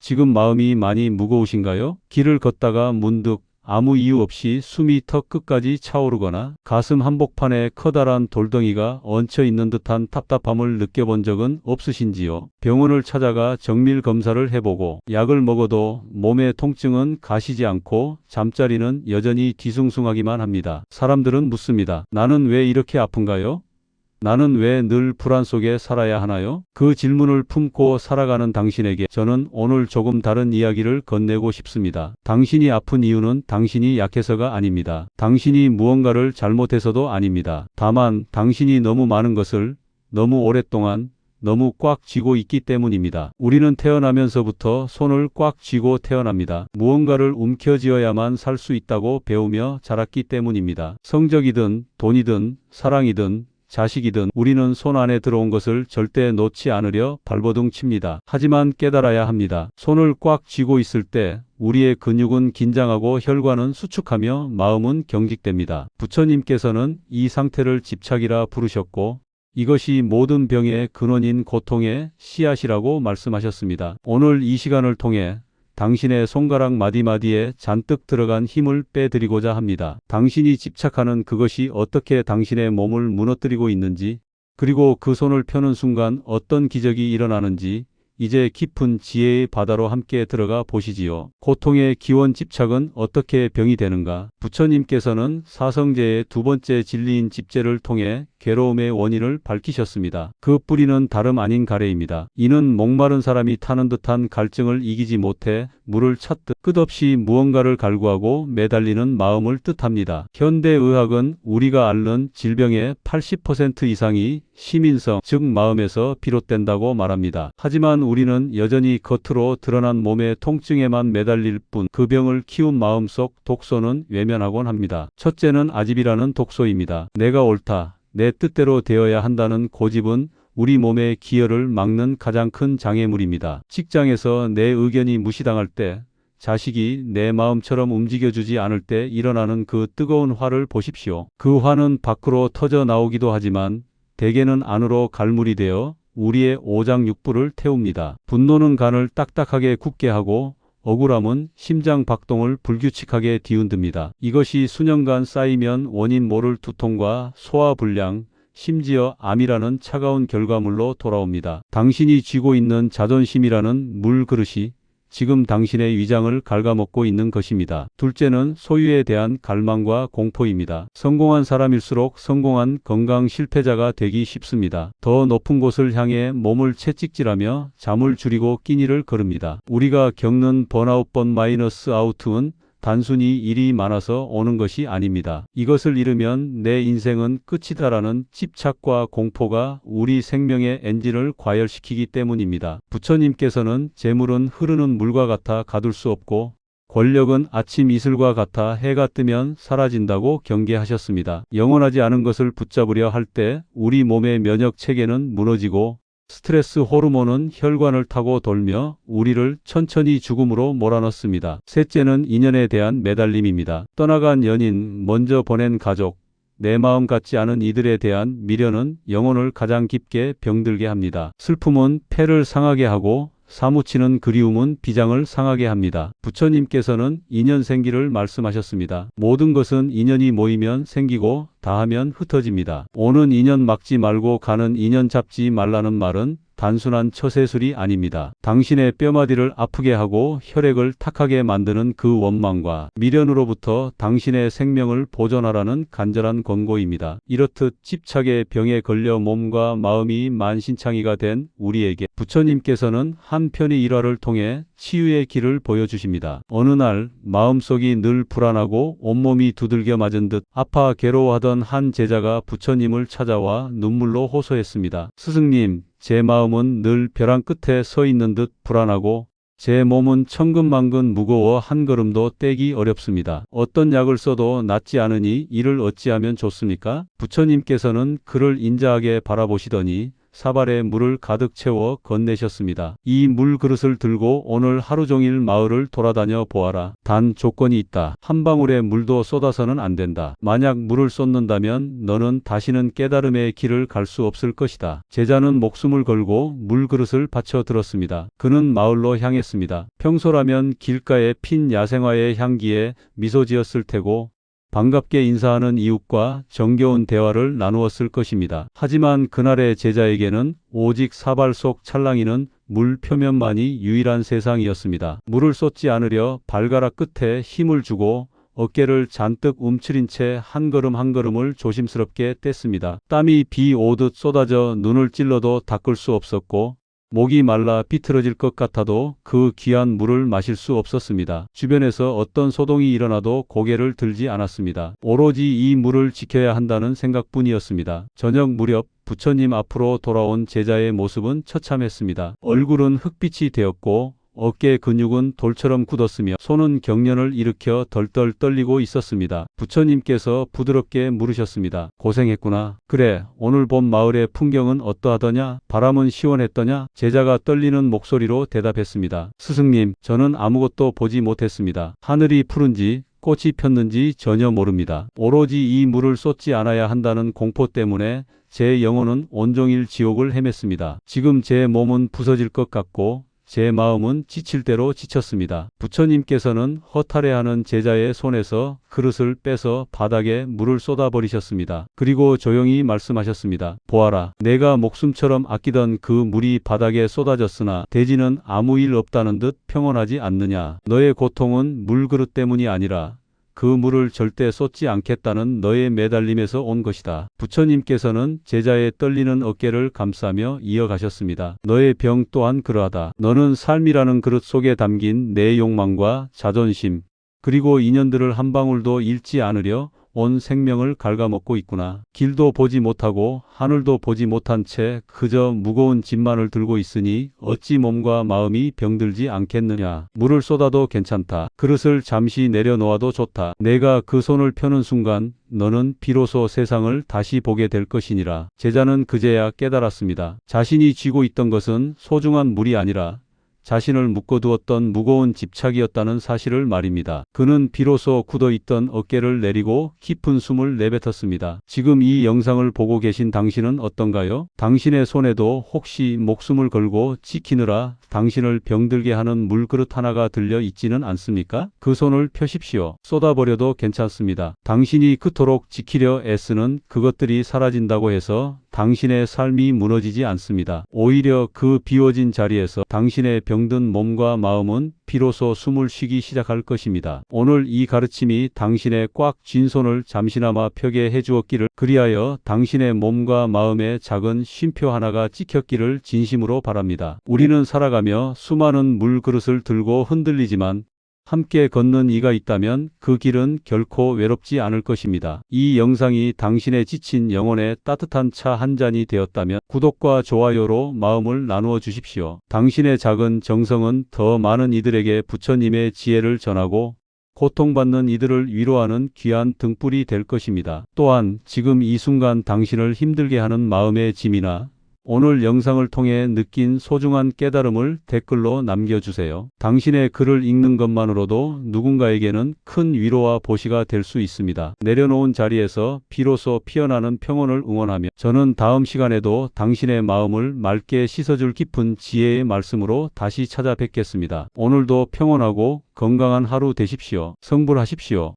지금 마음이 많이 무거우신가요? 길을 걷다가 문득 아무 이유 없이 숨이 턱 끝까지 차오르거나 가슴 한복판에 커다란 돌덩이가 얹혀 있는 듯한 답답함을 느껴본 적은 없으신지요? 병원을 찾아가 정밀 검사를 해보고 약을 먹어도 몸의 통증은 가시지 않고 잠자리는 여전히 뒤숭숭하기만 합니다. 사람들은 묻습니다. 나는 왜 이렇게 아픈가요? 나는 왜 늘 불안 속에 살아야 하나요? 그 질문을 품고 살아가는 당신에게 저는 오늘 조금 다른 이야기를 건네고 싶습니다. 당신이 아픈 이유는 당신이 약해서가 아닙니다. 당신이 무언가를 잘못해서도 아닙니다. 다만 당신이 너무 많은 것을 너무 오랫동안 너무 꽉 쥐고 있기 때문입니다. 우리는 태어나면서부터 손을 꽉 쥐고 태어납니다. 무언가를 움켜쥐어야만 살 수 있다고 배우며 자랐기 때문입니다. 성적이든 돈이든 사랑이든 자식이든 우리는 손 안에 들어온 것을 절대 놓지 않으려 발버둥 칩니다. 하지만 깨달아야 합니다. 손을 꽉 쥐고 있을 때 우리의 근육은 긴장하고 혈관은 수축하며 마음은 경직됩니다. 부처님께서는 이 상태를 집착이라 부르셨고 이것이 모든 병의 근원인 고통의 씨앗이라고 말씀하셨습니다. 오늘 이 시간을 통해 당신의 손가락 마디마디에 잔뜩 들어간 힘을 빼드리고자 합니다. 당신이 집착하는 그것이 어떻게 당신의 몸을 무너뜨리고 있는지, 그리고 그 손을 펴는 순간 어떤 기적이 일어나는지 이제 깊은 지혜의 바다로 함께 들어가 보시지요. 고통의 기원 집착은 어떻게 병이 되는가? 부처님께서는 사성제의 두 번째 진리인 집제를 통해 괴로움의 원인을 밝히셨습니다. 그 뿌리는 다름 아닌 가래입니다. 이는 목마른 사람이 타는 듯한 갈증을 이기지 못해 물을 찾듯 끝없이 무언가를 갈구하고 매달리는 마음을 뜻합니다. 현대의학은 우리가 앓는 질병의 80% 이상이 시민성, 즉 마음에서 비롯된다고 말합니다. 하지만 우리는 여전히 겉으로 드러난 몸의 통증에만 매달릴 뿐 그 병을 키운 마음속 독소는 외면하곤 합니다. 첫째는 아집이라는 독소입니다. 내가 옳다, 내 뜻대로 되어야 한다는 고집은 우리 몸의 기여를 막는 가장 큰 장애물입니다. 직장에서 내 의견이 무시당할 때, 자식이 내 마음처럼 움직여주지 않을 때 일어나는 그 뜨거운 화를 보십시오. 그 화는 밖으로 터져 나오기도 하지만 대개는 안으로 갈물이 되어 우리의 오장육부를 태웁니다. 분노는 간을 딱딱하게 굳게 하고 억울함은 심장 박동을 불규칙하게 뒤흔듭니다. 이것이 수년간 쌓이면 원인 모를 두통과 소화불량, 심지어 암이라는 차가운 결과물로 돌아옵니다. 당신이 쥐고 있는 자존심이라는 물그릇이 지금 당신의 위장을 갉아먹고 있는 것입니다. 둘째는 소유에 대한 갈망과 공포입니다. 성공한 사람일수록 성공한 건강 실패자가 되기 쉽습니다. 더 높은 곳을 향해 몸을 채찍질하며 잠을 줄이고 끼니를 거릅니다. 우리가 겪는 번아웃 마이너스 아웃은 단순히 일이 많아서 오는 것이 아닙니다. 이것을 잃으면 내 인생은 끝이다라는 집착과 공포가 우리 생명의 엔진을 과열시키기 때문입니다. 부처님께서는 재물은 흐르는 물과 같아 가둘 수 없고 권력은 아침 이슬과 같아 해가 뜨면 사라진다고 경계하셨습니다. 영원하지 않은 것을 붙잡으려 할 때 우리 몸의 면역 체계는 무너지고 스트레스 호르몬은 혈관을 타고 돌며 우리를 천천히 죽음으로 몰아넣습니다. 셋째는 인연에 대한 매달림입니다. 떠나간 연인, 먼저 보낸 가족, 내 마음 같지 않은 이들에 대한 미련은 영혼을 가장 깊게 병들게 합니다. 슬픔은 폐를 상하게 하고 사무치는 그리움은 비장을 상하게 합니다. 부처님께서는 인연 생기를 말씀하셨습니다. 모든 것은 인연이 모이면 생기고 다하면 흩어집니다. 오는 인연 막지 말고 가는 인연 잡지 말라는 말은 단순한 처세술이 아닙니다. 당신의 뼈마디를 아프게 하고 혈액을 탁하게 만드는 그 원망과 미련으로부터 당신의 생명을 보존하라는 간절한 권고입니다. 이렇듯 집착의 병에 걸려 몸과 마음이 만신창이가 된 우리에게 부처님께서는 한 편의 일화를 통해 치유의 길을 보여주십니다. 어느 날 마음속이 늘 불안하고 온몸이 두들겨 맞은 듯 아파 괴로워하던 한 제자가 부처님을 찾아와 눈물로 호소했습니다. 스승님, 제 마음은 늘 벼랑 끝에 서 있는 듯 불안하고 제 몸은 천근만근 무거워 한 걸음도 떼기 어렵습니다. 어떤 약을 써도 낫지 않으니 이를 어찌하면 좋습니까? 부처님께서는 그를 인자하게 바라보시더니 사발에 물을 가득 채워 건네셨습니다. 이 물그릇을 들고 오늘 하루 종일 마을을 돌아다녀 보아라. 단 조건이 있다. 한 방울의 물도 쏟아서는 안 된다. 만약 물을 쏟는다면 너는 다시는 깨달음의 길을 갈 수 없을 것이다. 제자는 목숨을 걸고 물그릇을 바쳐 들었습니다. 그는 마을로 향했습니다. 평소라면 길가에 핀 야생화의 향기에 미소 지었을 테고 반갑게 인사하는 이웃과 정겨운 대화를 나누었을 것입니다. 하지만 그날의 제자에게는 오직 사발 속 찰랑이는 물 표면만이 유일한 세상이었습니다. 물을 쏟지 않으려 발가락 끝에 힘을 주고 어깨를 잔뜩 움츠린 채 한 걸음 한 걸음을 조심스럽게 뗐습니다. 땀이 비 오듯 쏟아져 눈을 찔러도 닦을 수 없었고 목이 말라 비틀어질 것 같아도 그 귀한 물을 마실 수 없었습니다. 주변에서 어떤 소동이 일어나도 고개를 들지 않았습니다. 오로지 이 물을 지켜야 한다는 생각뿐이었습니다. 저녁 무렵 부처님 앞으로 돌아온 제자의 모습은 처참했습니다. 얼굴은 흑빛이 되었고 어깨 근육은 돌처럼 굳었으며 손은 경련을 일으켜 덜덜 떨리고 있었습니다. 부처님께서 부드럽게 물으셨습니다. 고생했구나. 그래, 오늘 봄 마을의 풍경은 어떠하더냐? 바람은 시원했더냐? 제자가 떨리는 목소리로 대답했습니다. 스승님, 저는 아무것도 보지 못했습니다. 하늘이 푸른지 꽃이 폈는지 전혀 모릅니다. 오로지 이 물을 쏟지 않아야 한다는 공포 때문에 제 영혼은 온종일 지옥을 헤맸습니다. 지금 제 몸은 부서질 것 같고 제 마음은 지칠 대로 지쳤습니다. 부처님께서는 허탈해하는 제자의 손에서 그릇을 빼서 바닥에 물을 쏟아버리셨습니다. 그리고 조용히 말씀하셨습니다. 보아라, 내가 목숨처럼 아끼던 그 물이 바닥에 쏟아졌으나 대지는 아무 일 없다는 듯 평온하지 않느냐. 너의 고통은 물그릇 때문이 아니라 그 물을 절대 쏟지 않겠다는 너의 매달림에서 온 것이다. 부처님께서는 제자의 떨리는 어깨를 감싸며 이어가셨습니다. 너의 병 또한 그러하다. 너는 삶이라는 그릇 속에 담긴 내 욕망과 자존심, 그리고 인연들을 한 방울도 잃지 않으려 온 생명을 갉아먹고 있구나. 길도 보지 못하고 하늘도 보지 못한 채 그저 무거운 짐만을 들고 있으니 어찌 몸과 마음이 병들지 않겠느냐. 물을 쏟아도 괜찮다. 그릇을 잠시 내려놓아도 좋다. 내가 그 손을 펴는 순간 너는 비로소 세상을 다시 보게 될 것이니라. 제자는 그제야 깨달았습니다. 자신이 쥐고 있던 것은 소중한 물이 아니라 자신을 묶어두었던 무거운 집착이었다는 사실을 말입니다. 그는 비로소 굳어있던 어깨를 내리고 깊은 숨을 내뱉었습니다. 지금 이 영상을 보고 계신 당신은 어떤가요? 당신의 손에도 혹시 목숨을 걸고 지키느라 당신을 병들게 하는 물그릇 하나가 들려 있지는 않습니까? 그 손을 펴십시오. 쏟아버려도 괜찮습니다. 당신이 그토록 지키려 애쓰는 그것들이 사라진다고 해서 당신의 삶이 무너지지 않습니다. 오히려 그 비워진 자리에서 당신의 병든 몸과 마음은 비로소 숨을 쉬기 시작할 것입니다. 오늘 이 가르침이 당신의 꽉 쥔 손을 잠시나마 펴게 해주었기를, 그리하여 당신의 몸과 마음에 작은 쉼표 하나가 찍혔기를 진심으로 바랍니다. 우리는 살아가며 수많은 물그릇을 들고 흔들리지만 함께 걷는 이가 있다면 그 길은 결코 외롭지 않을 것입니다. 이 영상이 당신의 지친 영혼에 따뜻한 차 한 잔이 되었다면 구독과 좋아요로 마음을 나누어 주십시오. 당신의 작은 정성은 더 많은 이들에게 부처님의 지혜를 전하고 고통받는 이들을 위로하는 귀한 등불이 될 것입니다. 또한 지금 이 순간 당신을 힘들게 하는 마음의 짐이나 오늘 영상을 통해 느낀 소중한 깨달음을 댓글로 남겨주세요. 당신의 글을 읽는 것만으로도 누군가에게는 큰 위로와 보시가 될 수 있습니다. 내려놓은 자리에서 비로소 피어나는 평온을 응원하며 저는 다음 시간에도 당신의 마음을 맑게 씻어줄 깊은 지혜의 말씀으로 다시 찾아뵙겠습니다. 오늘도 평온하고 건강한 하루 되십시오. 성불하십시오.